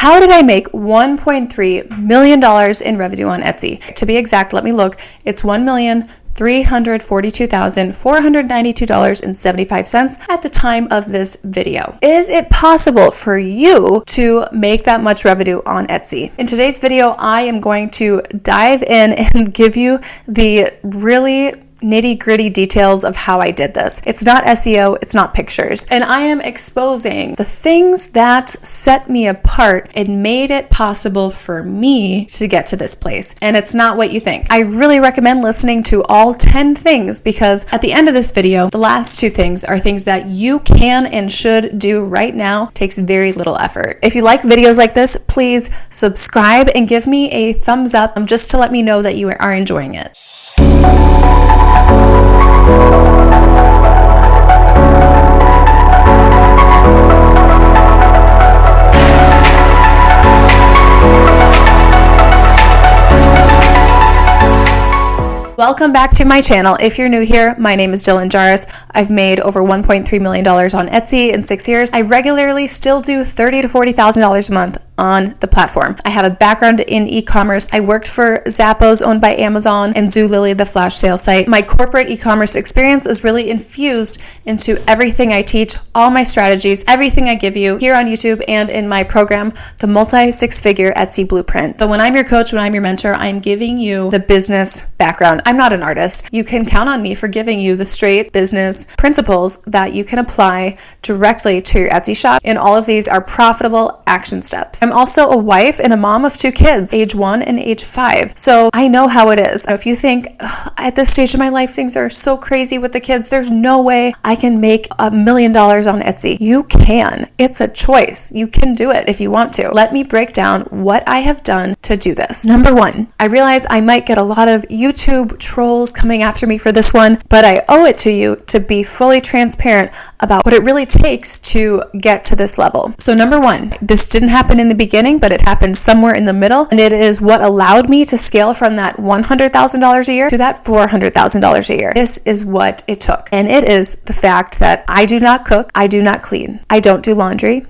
How did I make $1.3 million in revenue on Etsy? To be exact, let me look. It's $1,342,492.75 at the time of this video. Is it possible for you to make that much revenue on Etsy? In today's video, I am going to dive in and give you the really nitty-gritty details of how I did this. It's not SEO, it's not pictures. And I am exposing the things that set me apart and made it possible for me to get to this place. And it's not what you think. I really recommend listening to all 10 things because at the end of this video, the last 2 things are things that you can and should do right now. It takes very little effort. If you like videos like this, please subscribe and give me a thumbs up just to let me know that you are enjoying it. Welcome back to my channel. If you're new here, my name is Dylan Jarvis. I've made over $1.3 million on Etsy in 6 years. I regularly still do $30,000 to $40,000 a month on the platform. I have a background in e-commerce. I worked for Zappos, owned by Amazon, and Zulily, the flash sale site. My corporate e-commerce experience is really infused into everything I teach, all my strategies, everything I give you here on YouTube and in my program, the multi-6-figure Etsy Blueprint. So when I'm your coach, when I'm your mentor, I'm giving you the business background. I'm not an artist. You can count on me for giving you the straight business principles that you can apply directly to your Etsy shop. And all of these are profitable action steps. I'm also a wife and a mom of 2 kids, age 1 and age 5. So I know how it is. If you think at this stage of my life, things are so crazy with the kids, there's no way I can make $1 million on Etsy. You can. It's a choice. You can do it if you want to. Let me break down what I have done to do this. Number 1, I realize I might get a lot of YouTube trolls coming after me for this one, but I owe it to you to be fully transparent about what it really takes to get to this level. So number 1, this didn't happen in the beginning, but it happened somewhere in the middle, and it is what allowed me to scale from that $100,000 a year to that $400,000 a year. This is what it took, and it is the fact that I do not cook, I do not clean, I don't do laundry,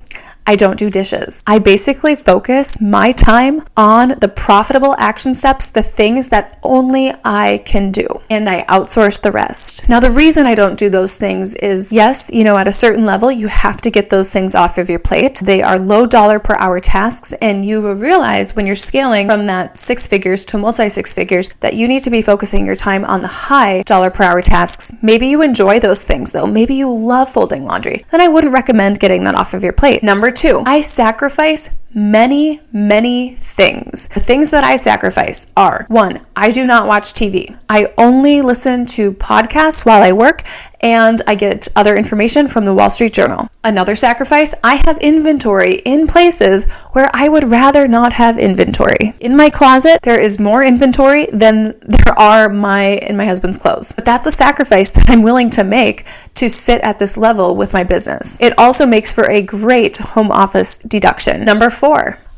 I don't do dishes. I basically focus my time on the profitable action steps, the things that only I can do, and I outsource the rest. Now, the reason I don't do those things is, yes, at a certain level, you have to get those things off of your plate. They are low dollar per hour tasks, and you will realize when you're scaling from that 6 figures to multi-6 figures that you need to be focusing your time on the high dollar per hour tasks. Maybe you enjoy those things though. Maybe you love folding laundry. Then I wouldn't recommend getting that off of your plate. Number 2, I sacrifice many things. The things that I sacrifice are: 1, I do not watch TV. I only listen to podcasts while I work, and I get other information from the Wall Street Journal. Another sacrifice, I have inventory in places where I would rather not have inventory. In my closet, there is more inventory than there are in my husband's clothes. But that's a sacrifice that I'm willing to make to sit at this level with my business. It also makes for a great home office deduction. Number 4,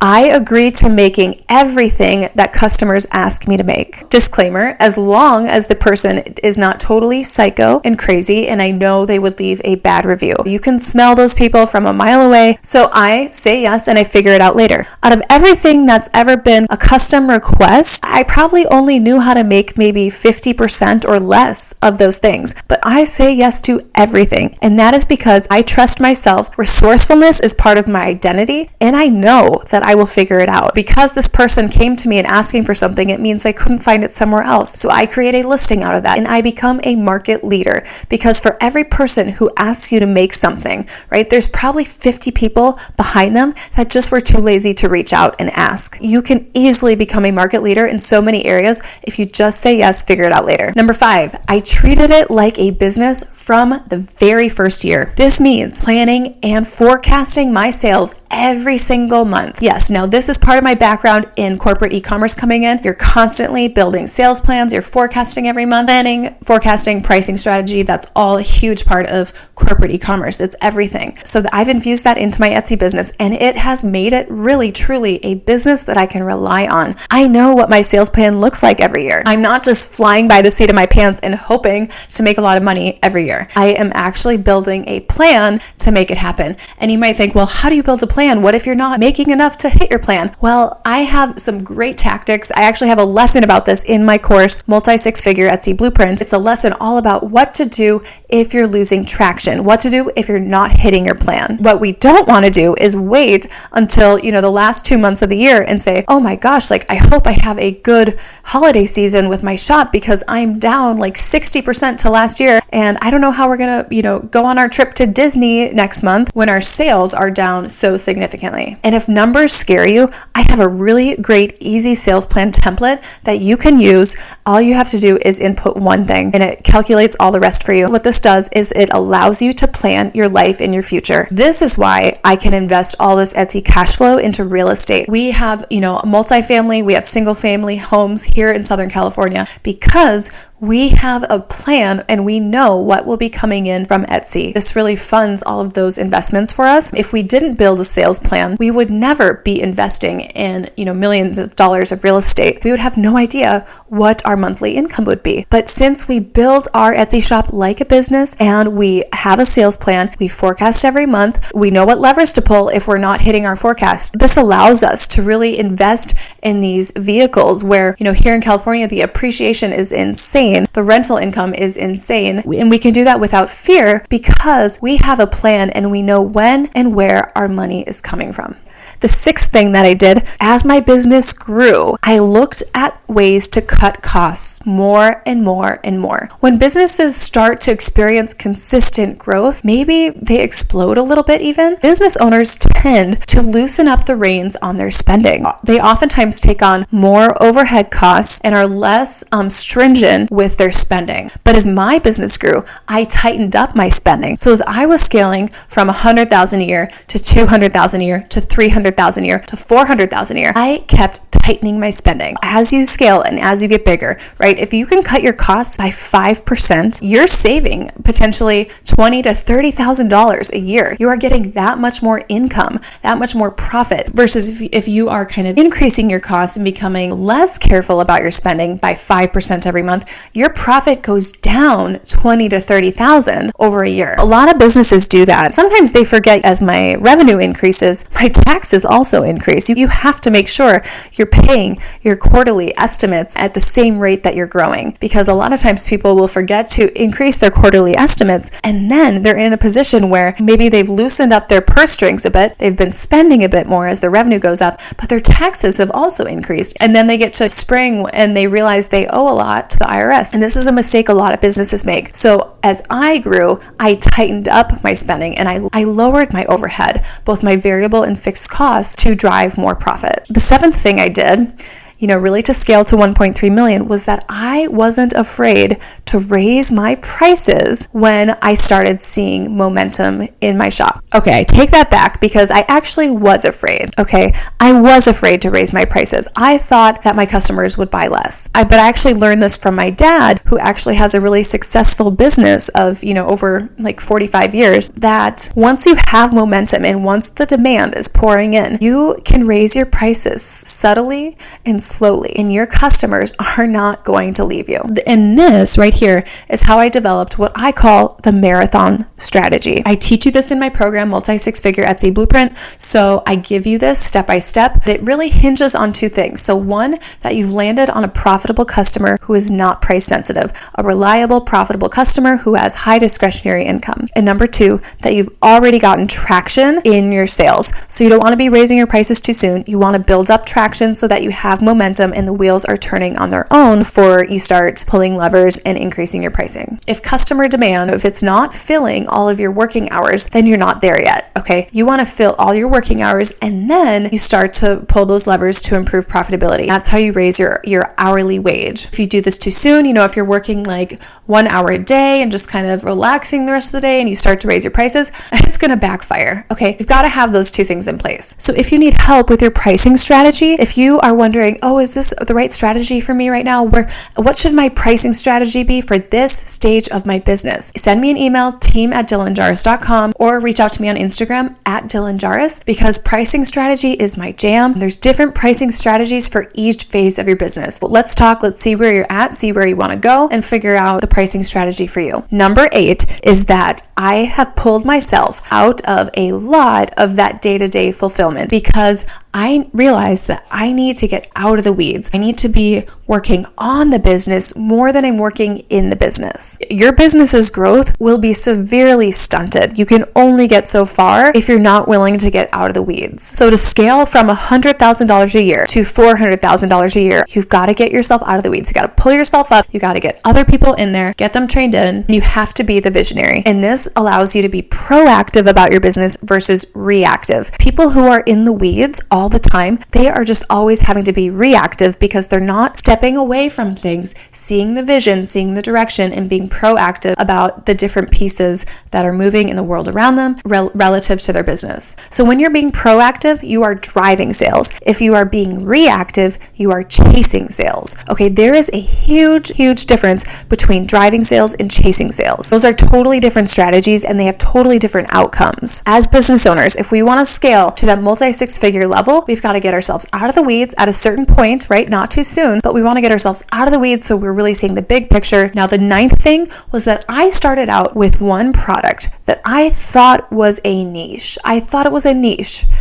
I agree to making everything that customers ask me to make. Disclaimer, as long as the person is not totally psycho and crazy and I know they would leave a bad review. You can smell those people from a mile away, so I say yes and I figure it out later. Out of everything that's ever been a custom request, I probably only knew how to make maybe 50% or less of those things, but I say yes to everything, and that is because I trust myself. Resourcefulness is part of my identity, and I know that I will figure it out. Because this person came to me and asking for something, it means I couldn't find it somewhere else. So I create a listing out of that and I become a market leader, because for every person who asks you to make something, right, there's probably 50 people behind them that just were too lazy to reach out and ask. You can easily become a market leader in so many areas if you just say yes, figure it out later. Number 5, I treated it like a business from the very first year. This means planning and forecasting my sales every single month. Yes, now this is part of my background in corporate e-commerce coming in. You're constantly building sales plans, you're forecasting every month, planning, forecasting, pricing strategy. That's all a huge part of corporate e-commerce. It's everything. So I've infused that into my Etsy business, and it has made it really, truly a business that I can rely on. I know what my sales plan looks like every year. I'm not just flying by the seat of my pants and hoping to make a lot of money every year. I am actually building a plan to make it happen. And you might think, well, how do you build a plan? What if you're not making enough to to hit your plan? Well, I have some great tactics. I actually have a lesson about this in my course, Multi-Six-Figure Etsy Blueprint. It's a lesson all about what to do if you're losing traction, what to do if you're not hitting your plan. What we don't want to do is wait until, the last 2 months of the year and say, oh my gosh, I hope I have a good holiday season with my shop because I'm down 60% to last year. And I don't know how we're going to, go on our trip to Disney next month when our sales are down so significantly. And if numbers scare you, I have a really great easy sales plan template that you can use. All you have to do is input one thing and it calculates all the rest for you. What this does is it allows you to plan your life in your future. This is why I can invest all this Etsy cash flow into real estate. We have, multifamily, we have single family homes here in Southern California because we have a plan and we know what will be coming in from Etsy. This really funds all of those investments for us. If we didn't build a sales plan, we would never be investing in, millions of dollars of real estate. We would have no idea what our monthly income would be. But since we build our Etsy shop like a business and we have a sales plan, we forecast every month, we know what levers to pull if we're not hitting our forecast. This allows us to really invest in these vehicles where, here in California, the appreciation is insane. The rental income is insane. And we can do that without fear because we have a plan and we know when and where our money is coming from. The sixth thing that I did as my business grew, I looked at ways to cut costs more and more and more. When businesses start to experience consistent growth, maybe they explode a little bit even, business owners tend to loosen up the reins on their spending. They oftentimes take on more overhead costs and are less stringent with their spending. But as my business grew, I tightened up my spending. So as I was scaling from $100,000 a year to $200,000 a year to $300,000 a year to $400,000 a year, I kept tightening my spending. As you scale and as you get bigger, right? If you can cut your costs by 5%, you're saving potentially $20,000 to $30,000 a year. You are getting that much more income, that much more profit versus if you are kind of increasing your costs and becoming less careful about your spending by 5% every month, your profit goes down $20,000 to $30,000 over a year. A lot of businesses do that. Sometimes they forget as my revenue increases, my taxes also increase. You have to make sure you're paying your quarterly estimates at the same rate that you're growing, because a lot of times people will forget to increase their quarterly estimates and then they're in a position where maybe they've loosened up their purse strings a bit, they've been spending a bit more as their revenue goes up, but their taxes have also increased. And then they get to spring and they realize they owe a lot to the IRS. And this is a mistake a lot of businesses make. So as I grew, I tightened up my spending and I lowered my overhead, both my variable and fixed costs, to drive more profit. The seventh thing I did, really to scale to 1.3 million, was that I wasn't afraid to raise my prices when I started seeing momentum in my shop. Okay, I take that back because I actually was afraid. Okay, I was afraid to raise my prices. I thought that my customers would buy less. But I actually learned this from my dad, who actually has a really successful business of, over 45 years, that once you have momentum and once the demand is pouring in, you can raise your prices subtly and slowly, and your customers are not going to leave you. And this right here is how I developed what I call the marathon strategy. I teach you this in my program, Multi-Six-Figure Etsy Blueprint. So I give you this step by step. It really hinges on two things. So one, that you've landed on a profitable customer who is not price sensitive, a reliable, profitable customer who has high discretionary income. And number two, that you've already gotten traction in your sales. So you don't want to be raising your prices too soon. You want to build up traction so that you have momentum and the wheels are turning on their own before you start pulling levers and increasing your pricing. If customer demand, if it's not filling all of your working hours, then you're not there yet, okay? You want to fill all your working hours and then you start to pull those levers to improve profitability. That's how you raise your hourly wage. If you do this too soon, if you're working 1 hour a day and just kind of relaxing the rest of the day and you start to raise your prices, it's going to backfire, okay? You've got to have those two things in place. So if you need help with your pricing strategy, if you are wondering, is this the right strategy for me right now? What should my pricing strategy be for this stage of my business? Send me an email, team@dylanjarus.com, or reach out to me on Instagram @dylanjarus, because pricing strategy is my jam. There's different pricing strategies for each phase of your business. But let's talk, let's see where you're at, see where you want to go, and figure out the pricing strategy for you. Number 8 is that I have pulled myself out of a lot of that day-to-day fulfillment because I realized that I need to get out of the weeds. I need to be working on the business more than I'm working in the business. Your business's growth will be severely stunted. You can only get so far if you're not willing to get out of the weeds. So to scale from $100,000 a year to $400,000 a year, you've got to get yourself out of the weeds. You got to pull yourself up. You got to get other people in there, get them trained in. You have to be the visionary. And this allows you to be proactive about your business versus reactive. People who are in the weeds all the time, they are just always having to be reactive because they're not stepping away from things, seeing the vision, seeing the direction, and being proactive about the different pieces that are moving in the world around them relative to their business. So when you're being proactive, you are driving sales. If you are being reactive, you are chasing sales. Okay, there is a huge difference between driving sales and chasing sales. Those are totally different strategies and they have totally different outcomes. As business owners, if we want to scale to that multi-six-figure level, we've got to get ourselves out of the weeds at a certain point, right? Not too soon, but we want to get ourselves out of the weeds so we're really seeing the big picture. Now, the ninth thing was that I started out with one product that I thought was a niche.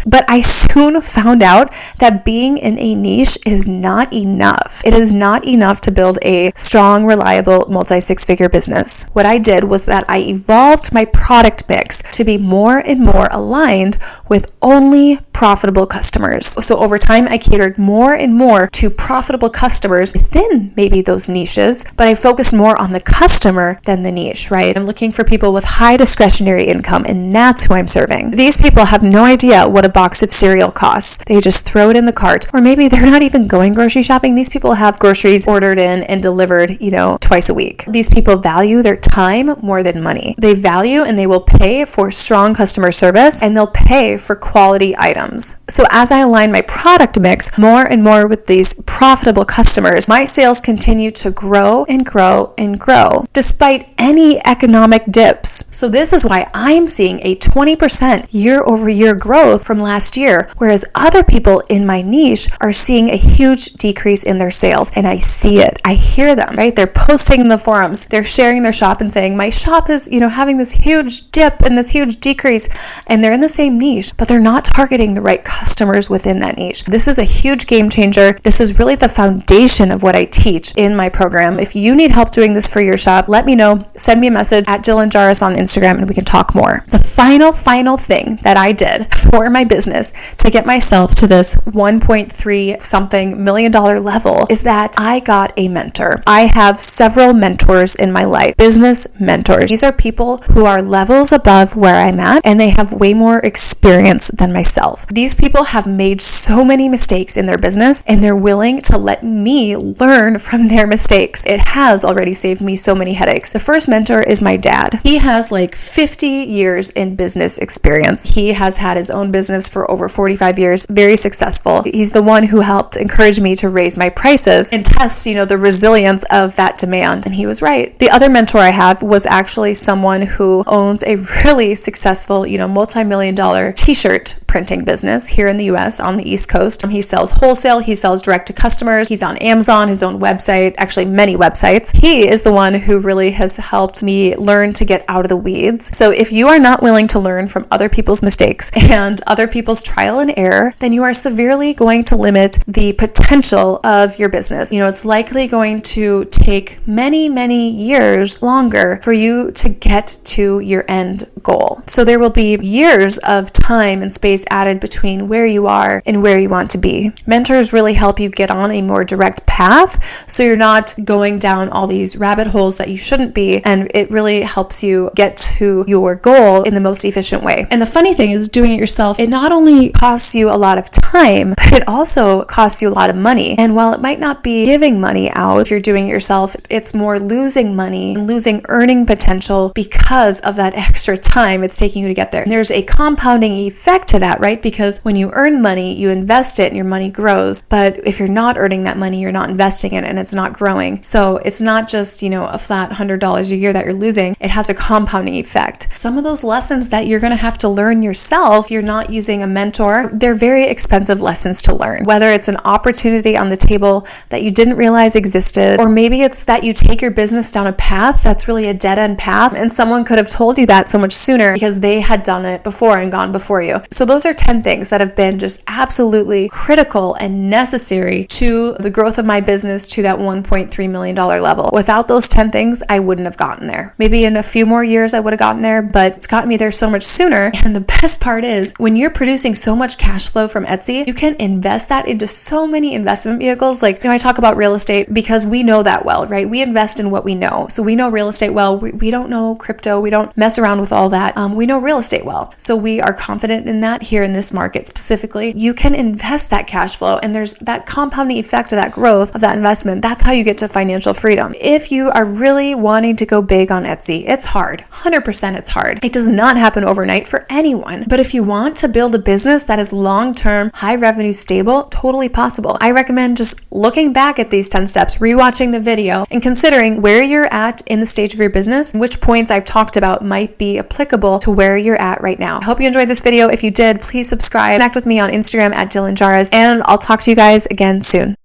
But I soon found out that being in a niche is not enough. It is not enough to build a strong, reliable, multi-six-figure business. What I did was that I evolved my product mix to be more and more aligned with only profitable customers. So over time, I catered more and more to profitable customers within maybe those niches, but I focused more on the customer than the niche, right? I'm looking for people with high discretionary income, and that's who I'm serving. These people have no idea what a box of cereal costs. They just throw it in the cart, or maybe they're not even going grocery shopping. These people have groceries ordered in and delivered, twice a week. These people value their time more than money. They value and they will pay for strong customer service, and they'll pay for quality items. So as I align my product mix more and more with these profitable customers, my sales continue to grow and grow and grow despite any economic dips. So this is why I'm seeing a 20% year-over-year growth from last year, whereas other people in my niche are seeing a huge decrease in their sales. And I see it. I hear them, right? They're posting in the forums. They're sharing their shop and saying, my shop is, having this huge dip and this huge decrease. And they're in the same niche, but they're not targeting the right customers within that niche. This is a huge game changer. This is really the foundation of what I teach in my program. If you need help doing this for your shop, let me know. Send me a message at Dylan Jarvis on Instagram and we can talk more. The final thing that I did for my business to get myself to this 1.3 something million dollar level is that I got a mentor. I have several mentors in my life, business mentors. These are people who are levels above where I'm at and they have way more experience than myself. These people have made so many mistakes in their business and they're willing to let me learn from their mistakes. It has already saved me so many headaches. The first mentor is my dad. He has like 50 years in business experience. He has had his own business for over 45 years, very successful. He's the one who helped encourage me to raise my prices and test, the resilience of that demand. And he was right. The other mentor I have was actually someone who owns a really successful, multi-million dollar t-shirt printing business here in the US on the East Coast. He sells wholesale, he sells direct to customers, he's on Amazon, his own website, actually many websites. He is the one who really has helped me learn to get out of the weeds. So if you are not willing to learn from other people's mistakes and other people's trial and error, then you are severely going to limit the potential of your business. It's likely going to take many, many years longer for you to get to your end goal. So there will be years of time and space added between where you are and where you want to be. Mentors really help you get on a more direct path so you're not going down all these rabbit holes that you shouldn't be, and it really helps you get to your goal in the most efficient way. And the funny thing is, doing it yourself, it not only costs you a lot of time, but it also costs you a lot of money. And while it might not be giving money out if you're doing it yourself, it's more losing money and losing earning potential because of that extra time it's taking you to get there. And there's a compounding effect to that, right? Because when you earn money, you invest it and your money grows. But if you're not earning that money, you're not investing it and it's not growing. So it's not just, a flat $100 a year that you're losing. It has a compounding effect. Some of those lessons that you're going to have to learn yourself, you're not using a mentor, they're very expensive lessons to learn. Whether it's an opportunity on the table that you didn't realize existed, or maybe it's that you take your business down a path that's really a dead-end path and someone could have told you that so much sooner because they had done it before and gone before you. So those those are 10 things that have been just absolutely critical and necessary to the growth of my business to that $1.3 million level. Without those 10 things, I wouldn't have gotten there. Maybe in a few more years I would have gotten there, but it's gotten me there so much sooner. And the best part is when you're producing so much cash flow from Etsy, you can invest that into so many investment vehicles. Like, I talk about real estate because we know that well, right? We invest in what we know. So we know real estate well. We don't know crypto. We don't mess around with all that. We know real estate well. So we are confident in that here in this market specifically. You can invest that cash flow, and there's that compounding effect of that growth of that investment. That's how you get to financial freedom. If you are really wanting to go big on Etsy, it's hard. 100% it's hard. It does not happen overnight for anyone. But if you want to build a business that is long-term, high revenue, stable, totally possible. I recommend just looking back at these 10 steps, rewatching the video, and considering where you're at in the stage of your business and which points I've talked about might be applicable to where you're at right now. I hope you enjoyed this video. If you did, please subscribe. Connect with me on Instagram at Dylan Jaras, and I'll talk to you guys again soon.